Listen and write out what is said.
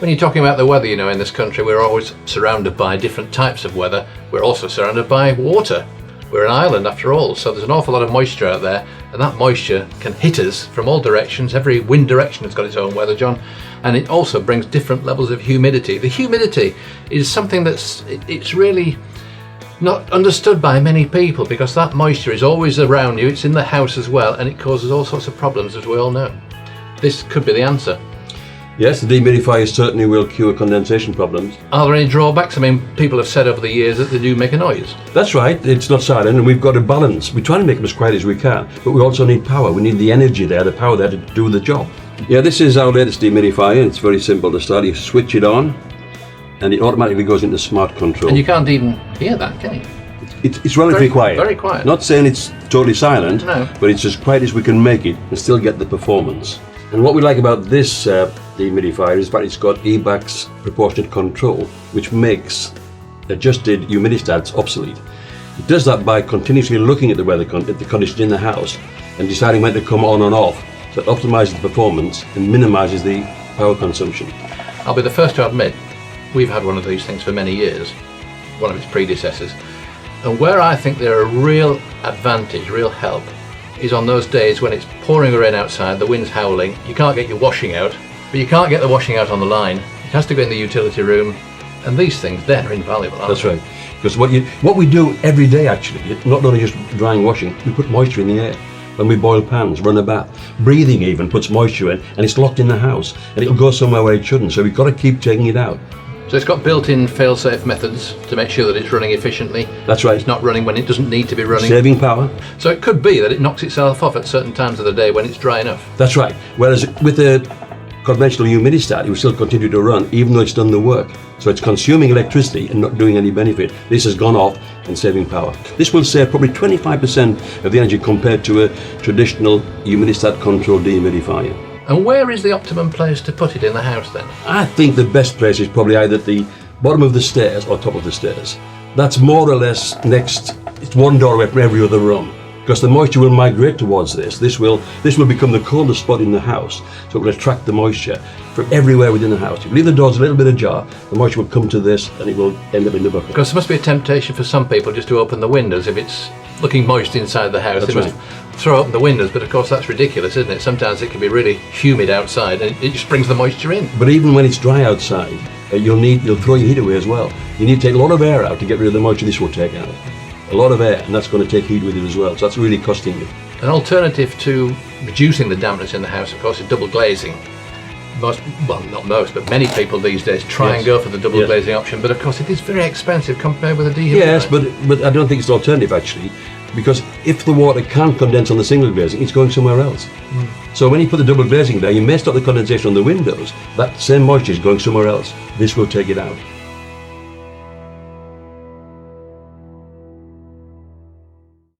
When you're talking about the weather, you know, in this country, we're always surrounded by different types of weather. We're also surrounded by water. We're an island after all, so there's an awful lot of moisture out there, and that moisture can hit us from all directions. Every wind direction has got its own weather, John, and it also brings different levels of humidity. The humidity is something it's really not understood by many people, because that moisture is always around you, it's in the house as well, and it causes all sorts of problems, as we all know. This could be the answer. Yes, the dehumidifier certainly will cure condensation problems. Are there any drawbacks? I mean, people have said over the years that they do make a noise. That's right, it's not silent, and we've got to balance. We try to make them as quiet as we can, but we also need power. We need the energy there, the power there to do the job. Yeah, this is our latest dehumidifier. It's very simple to start. You switch it on, and it automatically goes into smart control. And you can't even hear that, can you? It's relatively quiet. Very quiet. Not saying it's totally silent, no, but it's as quiet as we can make it and still get the performance. And what we like about this dehumidifier is that it's got Ebac's proportionate control, which makes adjusted humidistats obsolete. It does that by continuously looking at the weather at the conditions in the house and deciding when to come on and off, so it optimizes the performance and minimizes the power consumption. I'll be the first to admit, we've had one of these things for many years, one of its predecessors, and where I think they're a real advantage, real help, is on those days when it's pouring rain outside, the wind's howling, you can't get your washing out, but you can't get the washing out on the line. It has to go in the utility room, and these things, they're invaluable, aren't That's they? right. Because what we do every day, actually, not only just drying, washing, we put moisture in the air. When we boil pans, run a bath, breathing even puts moisture in, and it's locked in the house, and it'll go somewhere where it shouldn't, so we've got to keep taking it out. So it's got built-in fail-safe methods to make sure that it's running efficiently. That's right. It's not running when it doesn't need to be running. Saving power. So it could be that it knocks itself off at certain times of the day when it's dry enough. That's right. Whereas with a conventional humidistat, it will still continue to run even though it's done the work. So it's consuming electricity and not doing any benefit. This has gone off and saving power. This will save probably 25% of the energy compared to a traditional humidistat controlled dehumidifier. And where is the optimum place to put it in the house then? I think the best place is probably either at the bottom of the stairs or top of the stairs. That's more or less next, it's one doorway from every other room, because the moisture will migrate towards this. This will become the coldest spot in the house, so it will attract the moisture from everywhere within the house. If you leave the doors a little bit ajar, the moisture will come to this and it will end up in the bucket. Because there must be a temptation for some people just to open the windows if it's looking moist inside the house. That's They must throw open the windows, but of course that's ridiculous, isn't it? Sometimes it can be really humid outside and it just brings the moisture in. But even when it's dry outside, you'll throw your heat away as well. You need to take a lot of air out to get rid of the moisture this will take out. A lot of air, and that's going to take heat with it as well, so that's really costing you. An alternative to reducing the dampness in the house, of course, is double glazing. Not most, but many people these days try and go for the double glazing option, but of course it is very expensive compared with a dehumidifier. Yes, but I don't think it's an alternative actually, because if the water can't condense on the single glazing, it's going somewhere else. So when you put the double glazing there, you may stop the condensation on the windows, that same moisture is going somewhere else. This will take it out.